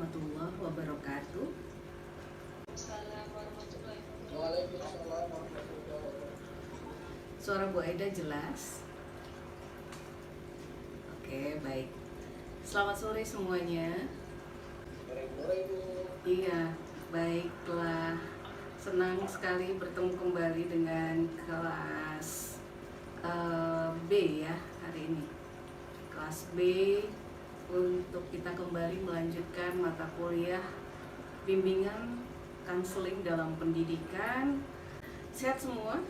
warahmatullahi wabarakatuh. Suara Bu Aida jelas? Oke, baik. Selamat sore semuanya. Iya, baiklah. Senang sekali bertemu kembali dengan kelas B ya hari ini. Kelas B untuk kita kembali melanjutkan mata kuliah bimbingan konseling dalam pendidikan. Sehat semua?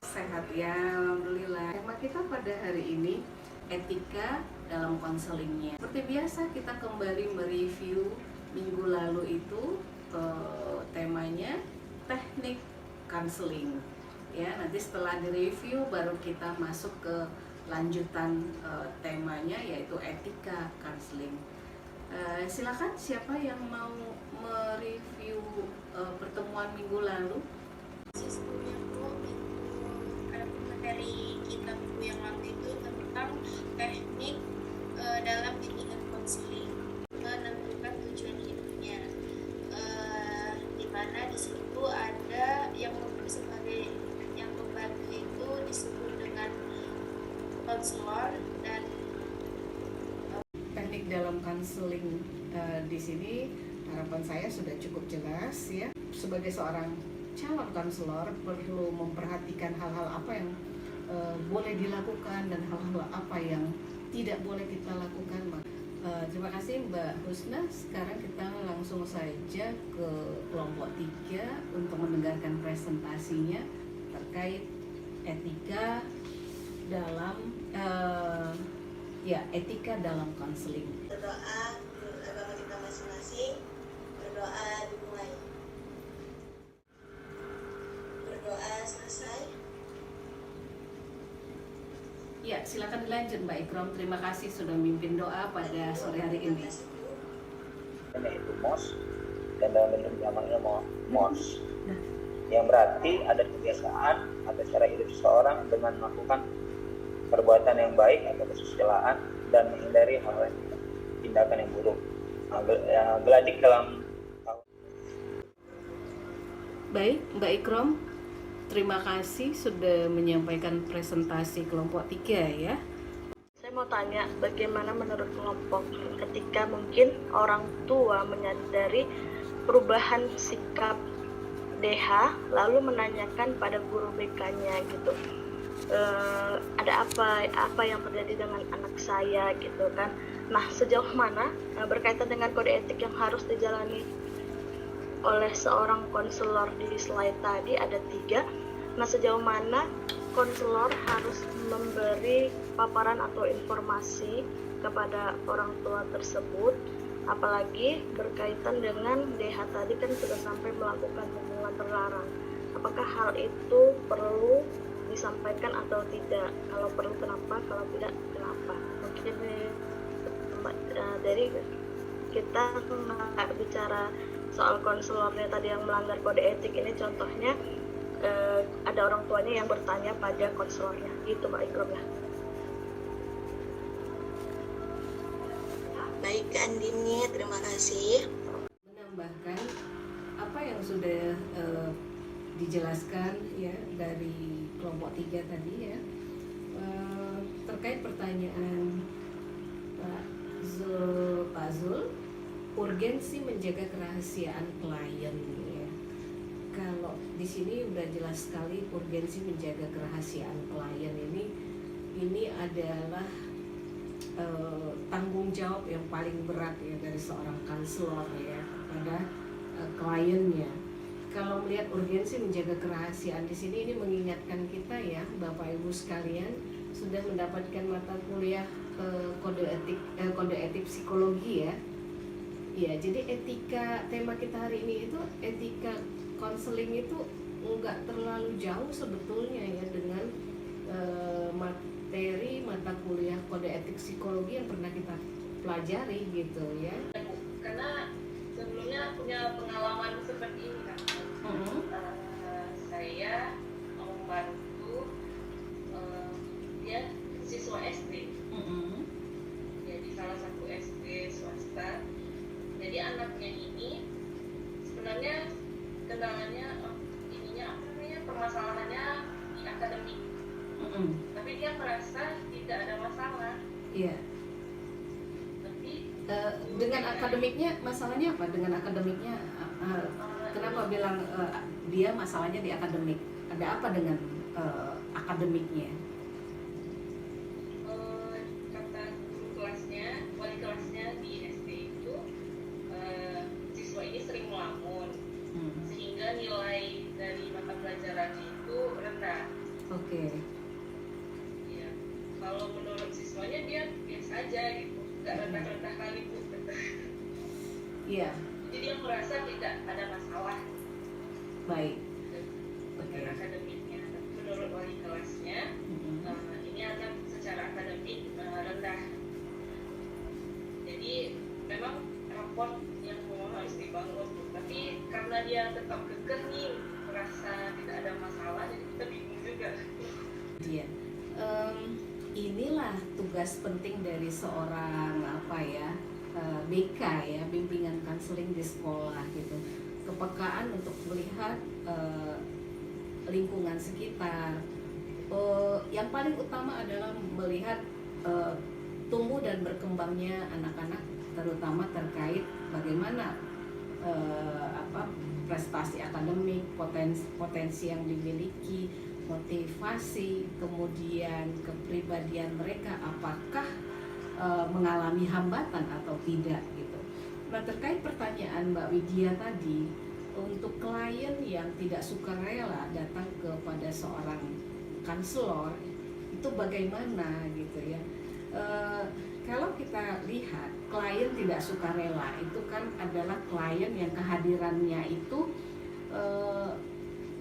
Sehat ya, alhamdulillah. Tema kita pada hari ini etika dalam konselingnya. Seperti biasa kita kembali mereview minggu lalu itu temanya teknik konseling. Ya, nanti setelah direview baru kita masuk ke lanjutan temanya yaitu etika konseling. Silakan siapa yang mau mereview pertemuan minggu lalu? Sebelumnya ada materi kita minggu yang lalu itu tentang teknik dalam bimbingan konseling menentukan tujuan hidupnya, di mana di situ ada yang sebagai yang membantu itu disebut dengan konselor dan teknik dalam konseling di sini harapan saya sudah cukup jelas ya. Sebagai seorang calon konselor perlu memperhatikan hal-hal apa yang boleh dilakukan dan hal-hal apa yang tidak boleh kita lakukan. Terima kasih Mbak Husna. Sekarang kita langsung saja ke kelompok 3 untuk mendengarkan presentasinya terkait etika dalam etika dalam konseling. berdoa menurut agama kita masing-masing. Berdoa dimulai. Berdoa selesai. Ya, silakan dilanjut Mbak Ikram. Terima kasih sudah memimpin doa pada sore hari ini. Yaitu mos dan dalam bentuk jamaknya mos, yang berarti ada kebiasaan atau cara hidup seseorang dengan melakukan perbuatan yang baik atau kesusilaan dan menghindari hal-hal tindakan yang buruk. Geladik dalam Baik, Mbak Ikram, terima kasih sudah menyampaikan presentasi kelompok 3 ya. Saya mau tanya, bagaimana menurut kelompok ketika mungkin orang tua menyadari perubahan sikap DH lalu menanyakan pada guru BK-nya gitu, ada apa yang terjadi dengan anak saya gitu kan. Nah, sejauh mana berkaitan dengan kode etik yang harus dijalani oleh seorang konselor di slide tadi ada 3. Nah, sejauh mana konselor harus memberi paparan atau informasi kepada orang tua tersebut, apalagi berkaitan dengan DH tadi kan sudah sampai melakukan hubungan terlarang. Apakah hal itu perlu disampaikan atau tidak? Kalau perlu kenapa, kalau tidak kenapa? Mungkin dari kita nggak bicara soal konselornya tadi yang melanggar kode etik ini, contohnya ada orang tuanya yang bertanya pada konselornya gitu Mbak Ikram ya. Baik Andini, terima kasih. Menambahkan apa yang sudah dijelaskan ya dari kelompok 3 tadi ya, terkait pertanyaan Pak Zul, urgensi menjaga kerahasiaan klien ya. Kalau di sini udah jelas sekali urgensi menjaga kerahasiaan klien ini adalah tanggung jawab yang paling berat ya dari seorang konselor ya kepada kliennya. Kalau melihat urgensi menjaga kerahasiaan di sini, ini mengingatkan kita ya Bapak Ibu sekalian sudah mendapatkan mata kuliah kode etik psikologi ya. Ya, jadi etika, tema kita hari ini itu etika konseling itu enggak terlalu jauh sebetulnya ya dengan materi mata kuliah kode etik psikologi yang pernah kita pelajari gitu ya. Karena sebelumnya punya pengalaman seperti ini kan. Saya membantu dia siswa SD. Jadi salah satu SD swasta. Jadi merasa tidak ada masalah, Iya. tapi Dengan akademiknya masalahnya apa? Dengan akademiknya kenapa bilang dia masalahnya di akademik? Ada apa dengan akademiknya? kata guru kelasnya, wali kelasnya di SD itu, siswa ini sering melamun, sehingga nilai dari mata pelajarannya itu rendah. Oke. Ya, kalau menurut siswanya dia biasa aja gitu, nggak rendah-rendah kali bu. Iya. Jadi dia merasa tidak ada masalah Baik. dengan akademiknya. Tapi menurut wali kelasnya, ini anak secara akademik rendah. Jadi memang raport yang memang harus dibangun. Tapi karena dia tetap kekeh nih, merasa tidak ada masalah, jadi kita bingung juga. Dia. Inilah tugas penting dari seorang BK ya, bimbingan konseling di sekolah gitu. Kepekaan untuk melihat lingkungan sekitar. Yang paling utama adalah melihat tumbuh dan berkembangnya anak-anak, terutama terkait bagaimana prestasi akademik, potensi yang dimiliki, motivasi, kemudian kepribadian mereka apakah mengalami hambatan atau tidak gitu. Nah, terkait pertanyaan Mbak Widya tadi, untuk klien yang tidak sukarela datang kepada seorang konselor itu bagaimana gitu ya. Kalau kita lihat klien tidak sukarela itu kan adalah klien yang kehadirannya itu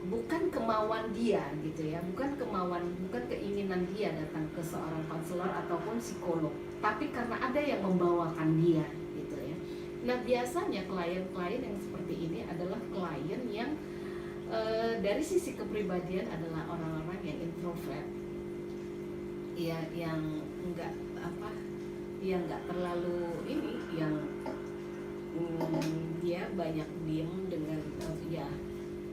bukan kemauan dia gitu ya, bukan keinginan dia datang ke seorang konselor ataupun psikolog, tapi karena ada yang membawakan dia gitu ya. Nah, biasanya klien-klien yang seperti ini adalah klien yang dari sisi kepribadian adalah orang-orang yang introvert, ya, yang enggak terlalu yang dia banyak diem dengan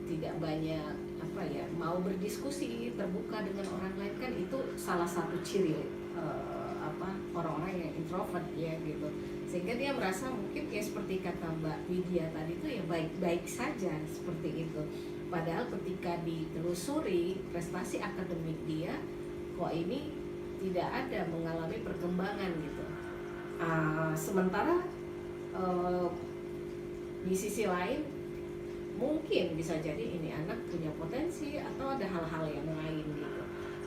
tidak banyak mau berdiskusi terbuka dengan orang lain, kan itu salah satu ciri orang-orang yang introvert ya gitu, sehingga dia merasa mungkin ya seperti kata Mbak Widya tadi itu ya baik-baik saja seperti itu, padahal ketika ditelusuri prestasi akademik dia kok ini tidak ada mengalami perkembangan gitu. Sementara di sisi lain mungkin bisa jadi ini anak punya potensi atau ada hal-hal yang lain gitu.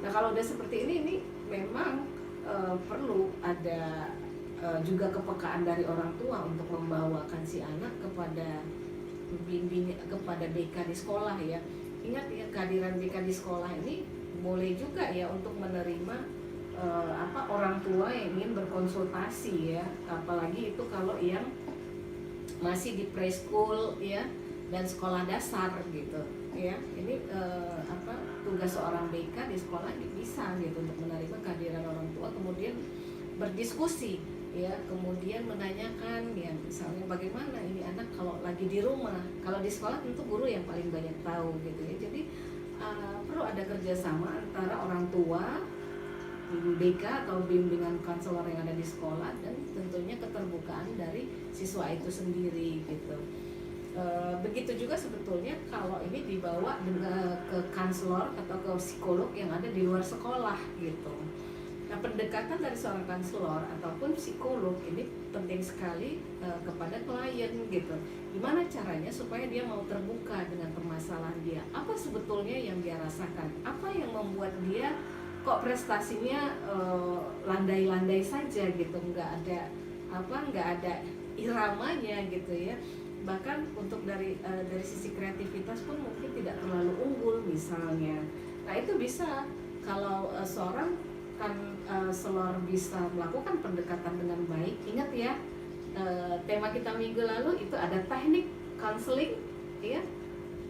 Nah, kalau udah seperti ini memang perlu ada juga kepekaan dari orang tua untuk membawakan si anak kepada BK di sekolah ya. Ingat ya, kehadiran BK di sekolah ini boleh juga ya untuk menerima orang tua yang ingin berkonsultasi ya, apalagi itu kalau yang masih di preschool ya dan sekolah dasar gitu ya. Ini tugas seorang BK di sekolah bisa gitu untuk menerima kehadiran orang tua, kemudian berdiskusi ya, kemudian menanyakan ya misalnya bagaimana ini anak kalau lagi di rumah. Kalau di sekolah tentu guru yang paling banyak tahu gitu ya. Jadi perlu ada kerjasama antara orang tua, BK atau bimbingan konselor yang ada di sekolah, dan tentunya keterbukaan dari siswa itu sendiri gitu. Begitu juga sebetulnya kalau ini dibawa ke konselor atau ke psikolog yang ada di luar sekolah gitu. Nah, pendekatan dari seorang konselor ataupun psikolog ini penting sekali kepada klien gitu. Gimana caranya supaya dia mau terbuka dengan permasalahan dia? Apa sebetulnya yang dia rasakan? Apa yang membuat dia kok prestasinya landai-landai saja gitu, nggak ada iramanya gitu ya. Bahkan untuk dari sisi kreativitas pun mungkin tidak terlalu unggul misalnya. Nah, itu bisa kalau seorang konselor bisa melakukan pendekatan dengan baik. Ingat ya, tema kita minggu lalu itu ada teknik counseling ya,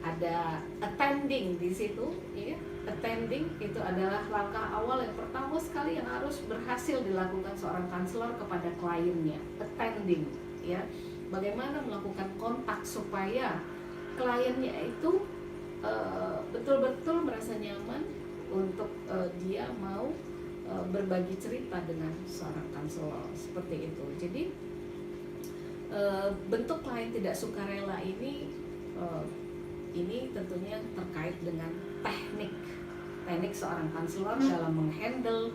ada attending di situ ya. Attending itu adalah langkah awal yang pertama sekali yang harus berhasil dilakukan seorang konselor kepada kliennya. Attending ya, bagaimana melakukan kontak supaya kliennya itu betul-betul merasa nyaman untuk dia mau berbagi cerita dengan seorang konselor seperti itu. Jadi bentuk lain tidak sukarela ini tentunya terkait dengan teknik seorang konselor dalam menghandle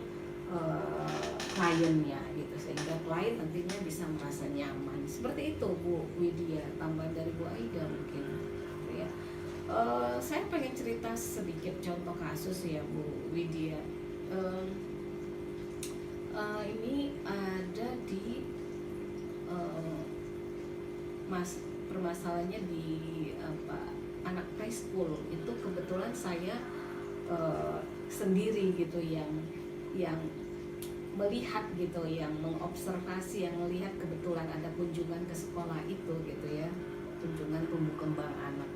kliennya gitu, sehingga klien nantinya bisa merasa nyaman. Seperti itu Bu Widya, tambahan dari Bu Aida mungkin ya. Saya pengen cerita sedikit contoh kasus ya Bu Widya. Ini ada di permasalahannya di anak preschool itu. Kebetulan saya sendiri gitu yang melihat gitu, yang mengobservasi, yang melihat kebetulan ada kunjungan ke sekolah itu gitu ya, kunjungan tumbuh kembang anak.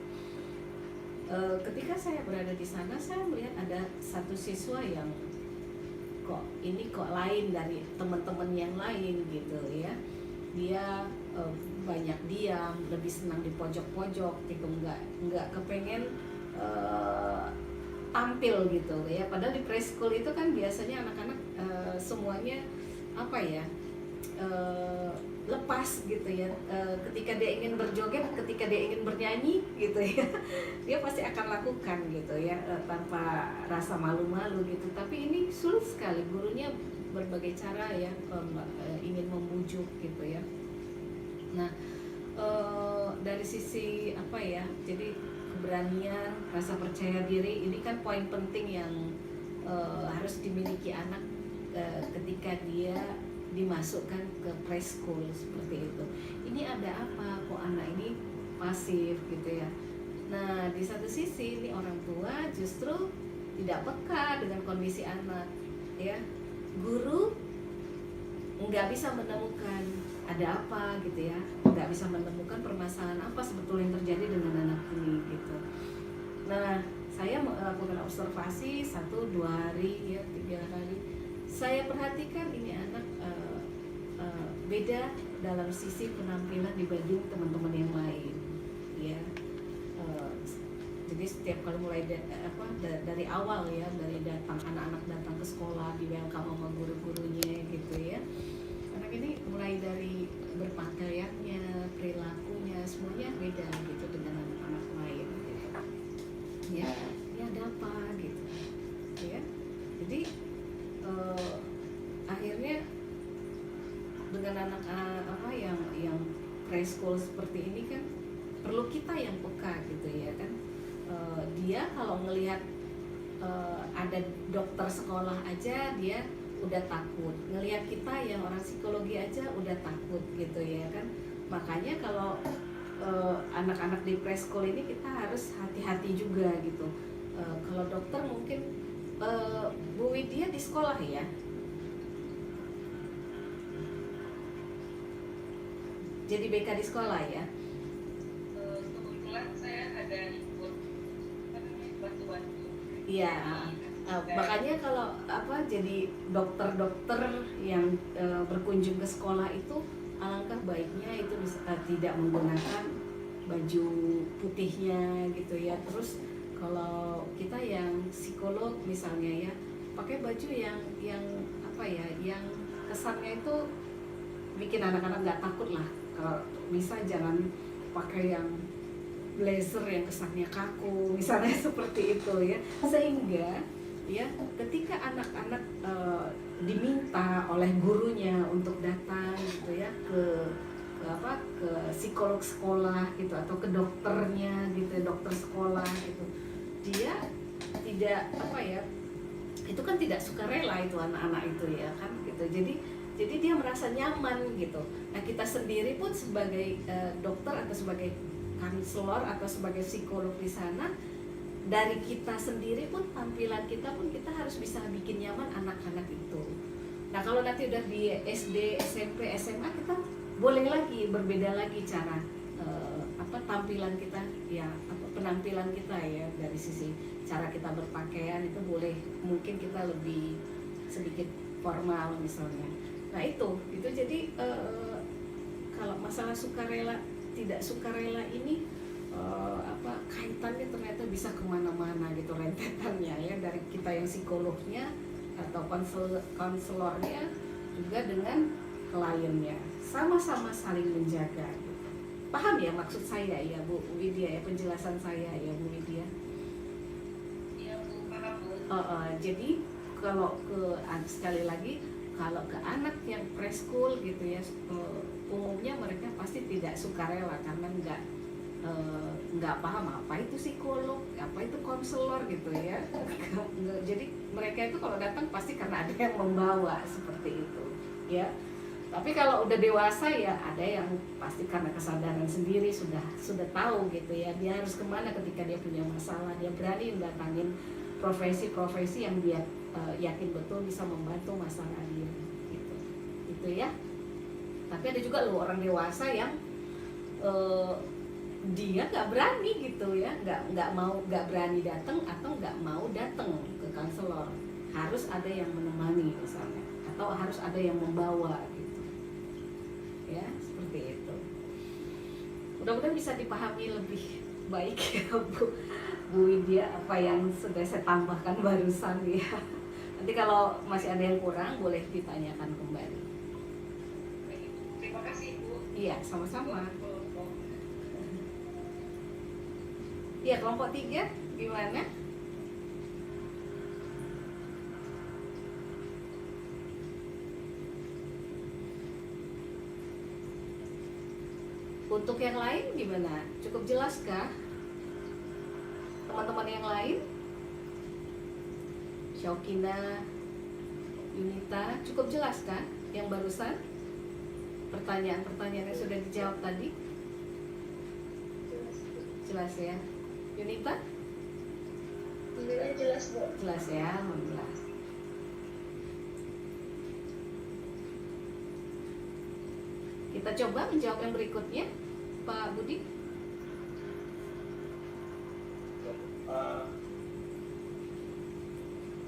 Ketika saya berada di sana, saya melihat ada satu siswa yang kok lain dari teman-teman yang lain gitu ya. Dia banyak diam, lebih senang di pojok-pojok gitu, nggak kepengen tampil gitu ya. Padahal di preschool itu kan biasanya anak-anak semuanya lepas gitu ya. Ketika dia ingin berjoget, ketika dia ingin bernyanyi gitu ya, dia pasti akan lakukan gitu ya, tanpa rasa malu-malu gitu. Tapi ini sulit sekali, gurunya berbagai cara ya ingin membujuk gitu ya. Nah dari sisi jadi keberanian, rasa percaya diri ini kan poin penting yang harus dimiliki anak ketika dia dimasukkan ke preschool seperti itu. Ini ada apa kok anak ini pasif gitu ya. Nah di satu sisi ini orang tua justru tidak peka dengan kondisi anak ya. Guru nggak bisa menemukan ada apa gitu ya, nggak bisa menemukan permasalahan apa sebetulnya yang terjadi dengan anak ini gitu. Nah saya melakukan observasi 1-2 hari ya, 3 hari. Saya perhatikan ini anak beda dalam sisi penampilan dibanding teman-teman yang lain ya. Jadi setiap kali mulai dari awal ya, dari anak-anak datang ke sekolah, di welcome sama guru-gurunya gitu ya, anak ini mulai dari berpakaiannya, perilakunya, semuanya beda gitu dengan anak-anak lain gitu. Ya ada apa gitu ya. Jadi akhirnya dengan anak yang preschool seperti ini kan perlu kita yang peka gitu ya kan. Dia kalau ngelihat ada dokter sekolah aja dia udah takut, ngelihat kita yang orang psikologi aja udah takut gitu ya kan. Makanya kalau anak-anak di preschool ini kita harus hati-hati juga gitu. Kalau dokter mungkin Bu Widya di sekolah ya. Jadi BK di sekolah ya? Kebetulan saya ada ikut bantu-bantu. Iya. Makanya kalau jadi dokter-dokter yang berkunjung ke sekolah itu alangkah baiknya itu bisa tidak menggunakan baju putihnya gitu ya. Terus kalau kita yang psikolog misalnya ya, pakai baju yang kesannya itu bikin anak-anak nggak takut lah. Kalau bisa jangan pakai yang blazer yang kesannya kaku misalnya seperti itu ya. Sehingga ya ketika anak-anak diminta oleh gurunya untuk datang gitu ya ke psikolog sekolah gitu atau ke dokternya gitu, dokter sekolah gitu, dia tidak itu kan tidak sukarela itu anak-anak itu ya kan gitu. Jadi dia merasa nyaman gitu. Nah kita sendiri pun sebagai dokter atau sebagai konselor atau sebagai psikolog di sana, dari kita sendiri pun tampilan kita pun kita harus bisa bikin nyaman anak-anak itu. Nah kalau nanti udah di SD, SMP, SMA kita boleh lagi berbeda lagi cara tampilan kita ya, penampilan kita ya, dari sisi cara kita berpakaian itu boleh mungkin kita lebih sedikit formal misalnya. Nah itu jadi kalau masalah sukarela tidak sukarela ini kaitannya ternyata bisa kemana-mana gitu rentetannya ya, dari kita yang psikolognya atau konselornya juga dengan kliennya, sama-sama saling menjaga. Paham ya maksud saya ya Bu Widya ya, penjelasan saya ya Bu Widya? Iya Bu, paham Bu. Jadi kalau sekali lagi kalau ke anak yang preschool gitu ya, umumnya mereka pasti tidak sukarela karena nggak paham apa itu psikolog, apa itu konselor gitu ya. Jadi mereka itu kalau datang pasti karena ada yang membawa seperti itu ya. Tapi kalau udah dewasa ya ada yang pasti karena kesadaran sendiri sudah tahu gitu ya, dia harus kemana ketika dia punya masalah, dia berani datangin profesi-profesi yang dia yakin betul bisa membantu masalah dia gitu ya. Tapi ada juga loh orang dewasa yang dia nggak berani gitu ya, nggak berani datang atau nggak mau datang ke konselor, harus ada yang menemani misalnya, atau harus ada yang membawa gitu ya, seperti itu. Mudah-mudahan bisa dipahami lebih baik ya Bu Widya apa yang sudah saya tambahkan barusan ya. Nanti kalau masih ada yang kurang boleh ditanyakan kembali. Terima kasih Bu. Iya, sama-sama. Iya, kelompok 3 gimana? Untuk yang lain gimana? Cukup jelaskah? Teman-teman yang lain? Syaukina, Yunita, cukup jelas kan yang barusan? Pertanyaan-pertanyaan yang sudah dijawab tadi? Jelas ya? Yunita? Alhamdulillah jelas Bu. Jelas ya, alhamdulillah. Kita coba menjawab yang berikutnya, Pak Budi.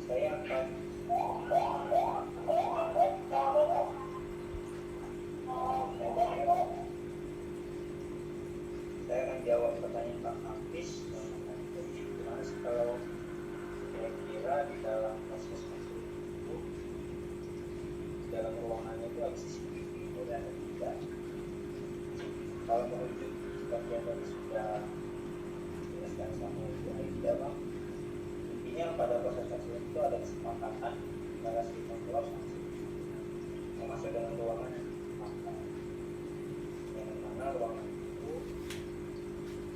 Saya akan jawab pertanyaan Pak Hafiz. Jadi gimana sih kalau kira-kira di dalam proses masuk itu dalam ruangannya itu ada CCTV, boleh ada tidak? Kalau merujuk bagian tadi sudah dijelaskan sama Ibu Aida, Bang, intinya pada proses masuk itu ada kesepakatan antara si konselor sama si termasuk dengan ruangan yang mana ruangan itu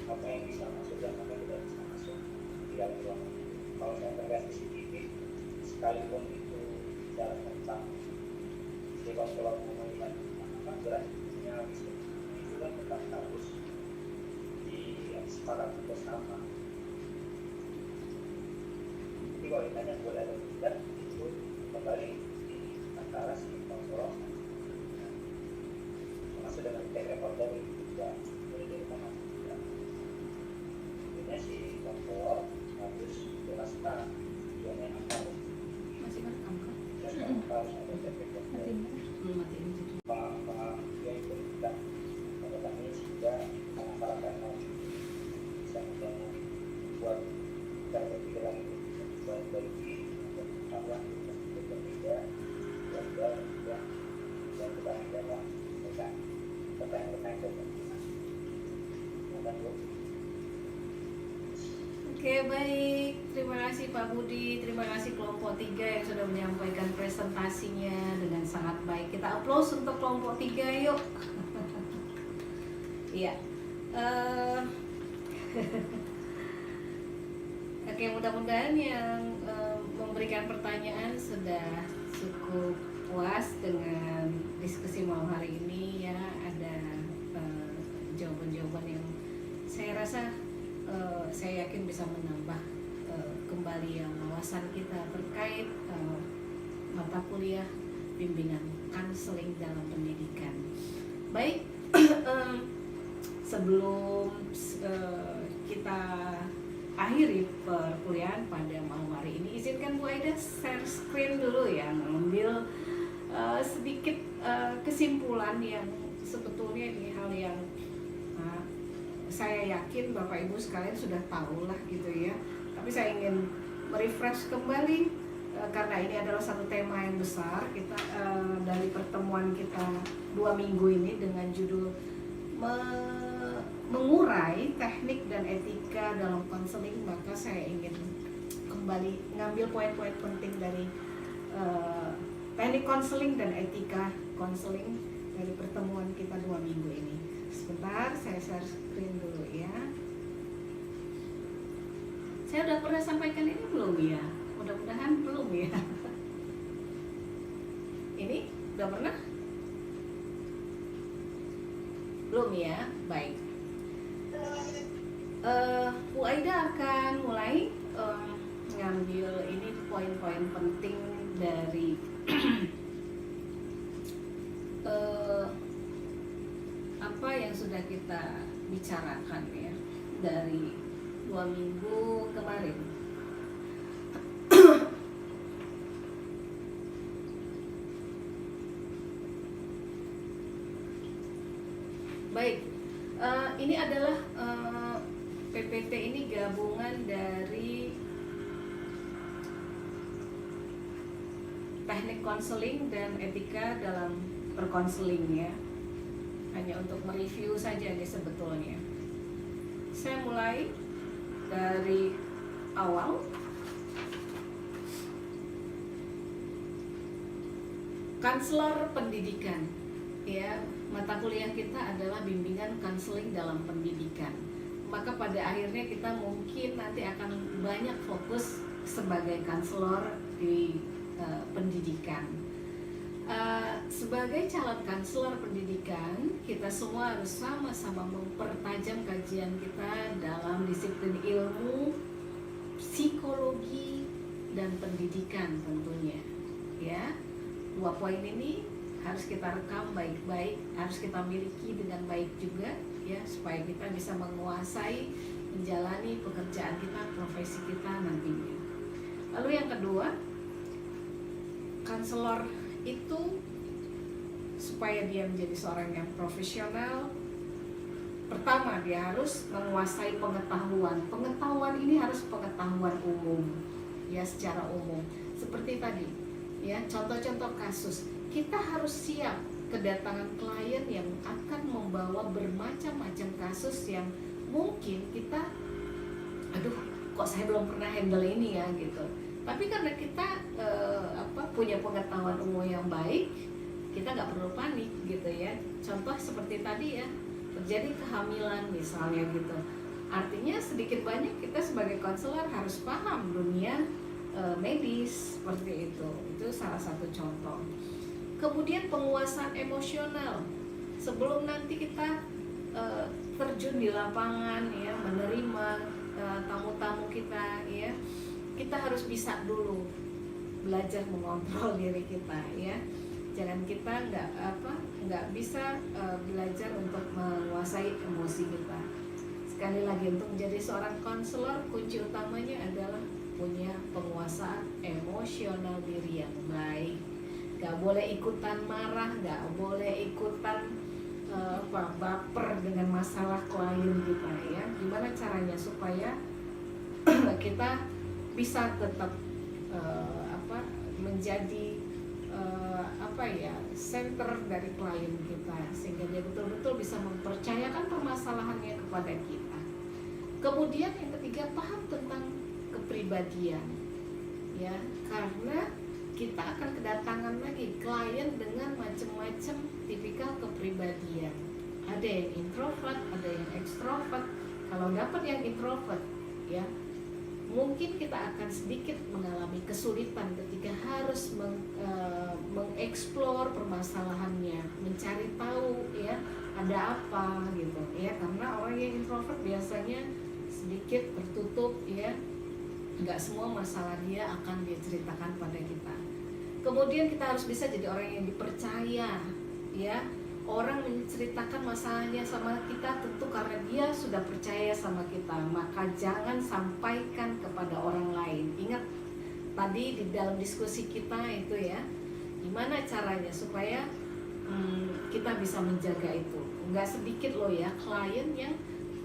apa yang bisa masuk dan apa yang tidak bisa masuk di dalam ruangan itu. Kalau saya terkait CCTV, sekalipun itu bicara tentang si konselor melihat apa berarti itu kan tetap harus disepakati bersama. Jadi kalau ditanya boleh atau tidak, itu kembali di antara si konselor termasuk dengan tape recorder itu juga boleh direkam atau tidak. Intinya si konselor harus jelaskan tujuannya apa. Masih merekam kan? Harus ada tape recorder. Matiin aja. Pak yang berita pada kami sehingga masyarakat bisa membuat cara berpikiran bagi Allah yang berbeda dan juga berbagai dalam pertanyaan-pertanyaan. Oke, baik. Terima kasih Pak Budi, terima kasih kelompok 3 yang sudah menyampaikan presentasinya dengan sangat baik. Kita applause untuk kelompok 3 yuk. Iya. Oke, mudah-mudahan yang memberikan pertanyaan sudah cukup puas dengan diskusi malam hari ini ya. Ada jawaban-jawaban yang saya rasa saya yakin bisa menambah kembali yang wawasan kita terkait mata kuliah bimbingan konseling dalam pendidikan. Baik, sebelum kita akhiri perkuliahan pada malam hari ini, izinkan Bu Aida share screen dulu ya, mengambil sedikit kesimpulan yang sebetulnya ini hal yang saya yakin Bapak Ibu sekalian sudah tahu lah gitu ya. Tapi saya ingin merefresh kembali karena ini adalah satu tema yang besar, kita dari pertemuan kita 2 minggu ini dengan judul mengurai teknik dan etika dalam konseling, maka saya ingin kembali ngambil poin-poin penting dari teknik konseling dan etika konseling dari pertemuan kita 2 minggu ini. Sebentar, saya share screen dulu ya. Saya udah pernah sampaikan ini belum ya? Mudah-mudahan belum ya. Ini udah pernah? Belum ya? Baik. Bu Aida akan mulai ngambil ini poin-poin penting dari apa yang sudah kita bicarakan ya dari 2 minggu kemarin. Baik, ini adalah PPT ini gabungan dari teknik konseling dan etika dalam berkonseling ya. Hanya untuk mereview saja nih sebetulnya. Saya mulai dari awal. Konselor pendidikan ya, mata kuliah kita adalah bimbingan konseling dalam pendidikan. Maka pada akhirnya kita mungkin nanti akan banyak fokus sebagai konselor di pendidikan. Sebagai calon konselor pendidikan, kita semua harus sama-sama mempertajam kajian kita dalam disiplin ilmu, psikologi, dan pendidikan tentunya. Ya, 2 poin ini harus kita rekam baik-baik, harus kita miliki dengan baik juga ya, supaya kita bisa menguasai menjalani pekerjaan kita, profesi kita nantinya. Lalu yang kedua, konselor itu supaya dia menjadi seorang yang profesional, pertama dia harus menguasai pengetahuan. Pengetahuan ini harus pengetahuan umum ya, secara umum. Seperti tadi ya, contoh-contoh kasus. Kita harus siap kedatangan klien yang akan membawa bermacam-macam kasus yang mungkin kita, aduh kok saya belum pernah handle ini ya gitu. Tapi karena kita punya pengetahuan umum yang baik, kita nggak perlu panik gitu ya. Contoh seperti tadi ya, terjadi kehamilan misalnya gitu. Artinya sedikit banyak kita sebagai konselor harus paham dunia medis seperti itu. Itu salah satu contoh. Kemudian penguasaan emosional. Sebelum nanti kita terjun di lapangan ya, menerima tamu-tamu kita ya, kita harus bisa dulu belajar mengontrol diri kita ya. Jangan kita nggak bisa belajar untuk menguasai emosi kita. Sekali lagi, untuk menjadi seorang konselor, kunci utamanya adalah punya penguasaan emosional diri yang baik. Gak boleh ikutan marah, gak boleh ikutan baper dengan masalah klien kita ya. Gimana caranya supaya kita bisa tetap menjadi center dari klien kita, sehingga dia betul-betul bisa mempercayakan permasalahannya kepada kita. Kemudian yang ketiga, paham tentang kepribadian ya, karena kita akan kedatangan lagi klien dengan macam-macam tipikal kepribadian. Ada yang introvert, ada yang ekstrovert. Kalau dapat yang introvert ya, mungkin kita akan sedikit mengalami kesulitan ketika harus mengeksplor permasalahannya, mencari tahu ya ada apa gitu ya, karena orang yang introvert biasanya sedikit tertutup ya, nggak semua masalah dia akan diceritakan pada kita. Kemudian kita harus bisa jadi orang yang dipercaya ya. Orang menceritakan masalahnya sama kita tentu karena dia sudah percaya sama kita, maka jangan sampaikan kepada orang lain. Ingat tadi di dalam diskusi kita itu ya, gimana caranya supaya kita bisa menjaga itu. Nggak sedikit loh ya klien yang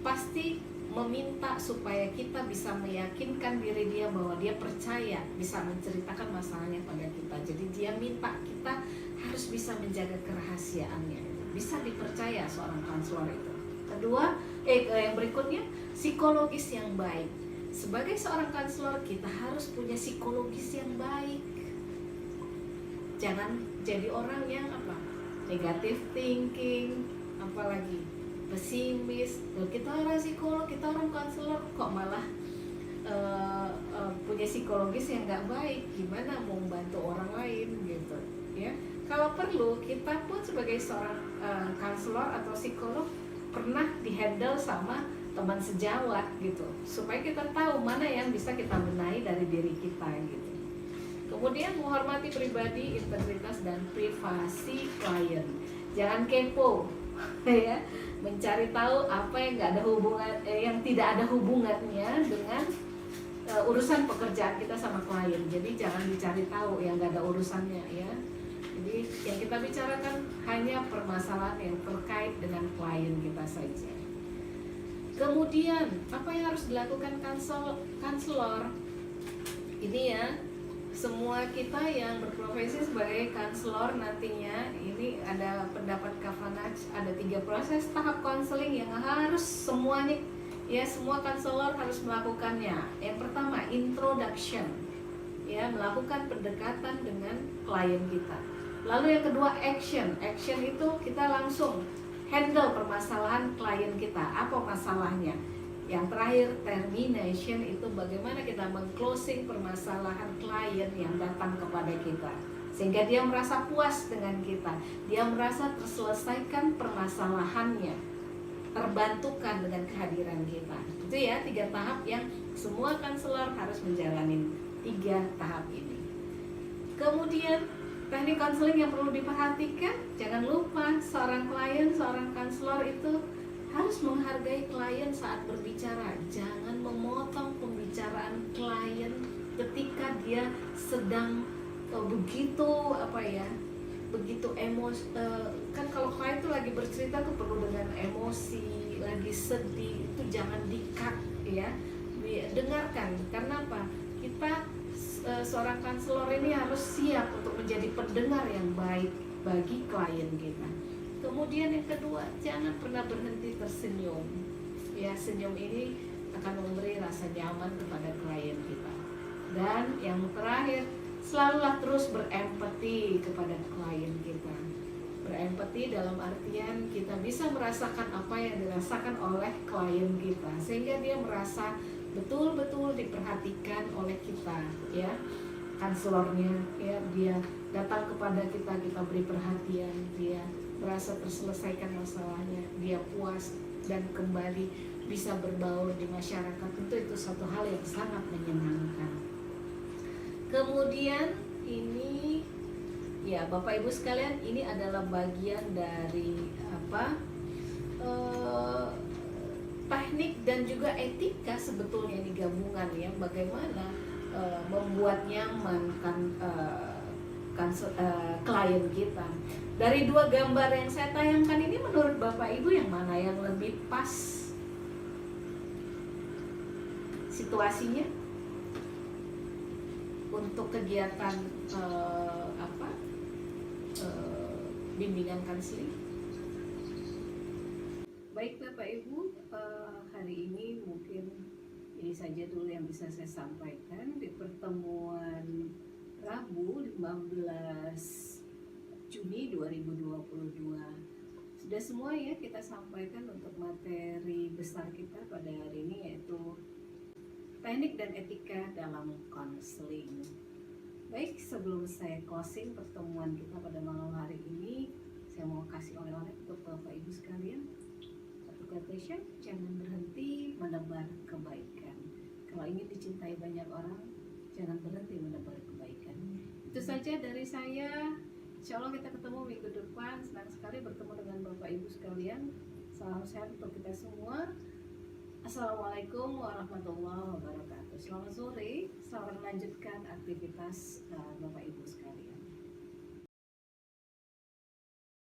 pasti meminta supaya kita bisa meyakinkan diri dia bahwa dia percaya bisa menceritakan masalahnya pada kita. Jadi dia minta kita harus bisa menjaga kerahasiaannya, bisa dipercaya seorang konselor itu. Kedua, yang berikutnya, psikologis yang baik. Sebagai seorang konselor kita harus punya psikologis yang baik. Jangan jadi orang yang negative thinking, apalagi pesimis. Kita orang psikolog, kita orang konselor kok malah punya psikologis yang nggak baik, gimana mau membantu orang lain gitu ya. Kalau perlu kita pun sebagai seorang konselor atau psikolog pernah dihandle sama teman sejawat gitu, supaya kita tahu mana yang bisa kita benahi dari diri kita gitu. Kemudian menghormati pribadi, integritas dan privasi klien. Jangan kepo ya, mencari tahu apa yang nggak ada hubungan, yang tidak ada hubungannya dengan urusan pekerjaan kita sama klien. Jadi jangan dicari tahu yang nggak ada urusannya ya. Jadi yang kita bicarakan hanya permasalahan yang terkait dengan klien kita saja. Kemudian apa yang harus dilakukan konselor? Ini ya, semua kita yang berprofesi sebagai konselor nantinya, ini ada pendapat Kavanagh, ada 3 proses tahap konseling yang harus semuanya ya, semua konselor harus melakukannya. Yang pertama, introduction ya, melakukan pendekatan dengan klien kita. Lalu yang kedua, action itu kita langsung handle permasalahan klien kita, apa masalahnya. Yang terakhir, termination, itu bagaimana kita meng-closing permasalahan klien yang datang kepada kita sehingga dia merasa puas dengan kita, dia merasa terselesaikan permasalahannya, terbantukan dengan kehadiran kita. Itu ya 3 tahap yang semua konselor harus menjalani, 3 tahap ini. Kemudian teknik konseling yang perlu diperhatikan, jangan lupa seorang klien, seorang konselor itu harus menghargai klien saat berbicara. Jangan memotong pembicaraan klien ketika dia sedang begitu emosi. Kan kalau klien itu lagi bercerita tuh perlu dengan emosi, lagi sedih, itu jangan di-cut ya. Dengarkan, karena apa? Kita seorang konselor ini harus siap untuk menjadi pendengar yang baik bagi klien kita. Kemudian yang kedua, jangan pernah berhenti tersenyum. Ya, senyum ini akan memberi rasa nyaman kepada klien kita. Dan yang terakhir, selalulah terus berempati kepada klien kita. Berempati dalam artian kita bisa merasakan apa yang dirasakan oleh klien kita, sehingga dia merasa betul-betul diperhatikan oleh kita ya, konselornya ya. Dia datang kepada kita, kita beri perhatian, dia merasa terselesaikan masalahnya, dia puas dan kembali bisa berbaur di masyarakat. Itu satu hal yang sangat menyenangkan. Kemudian ini ya Bapak Ibu sekalian, ini adalah bagian dari teknik dan juga etika sebetulnya ini gabungan ya, bagaimana membuat nyaman klien kita. Dari 2 gambar yang saya tayangkan ini, menurut Bapak Ibu yang mana yang lebih pas situasinya untuk kegiatan bimbingan konseling? Baik Bapak Ibu, hari ini mungkin ini saja dulu yang bisa saya sampaikan di pertemuan Rabu 15 Juni 2022. Sudah semua ya kita sampaikan untuk materi besar kita pada hari ini, yaitu teknik dan etika dalam konseling. Baik, sebelum saya closing pertemuan kita pada malam hari ini, saya mau kasih oleh-oleh untuk Bapak Ibu sekalian. Satu quotation, jangan berhenti menebar kebaikan. Kalau ingin dicintai banyak orang, jangan berhenti menebar kebaikan. Itu saja dari saya. Insya Allah kita ketemu minggu depan. Senang sekali bertemu dengan Bapak Ibu sekalian. Salam sehat untuk kita semua. Assalamualaikum warahmatullahi wabarakatuh. Selamat sore, selamat melanjutkan aktivitas Bapak Ibu sekalian.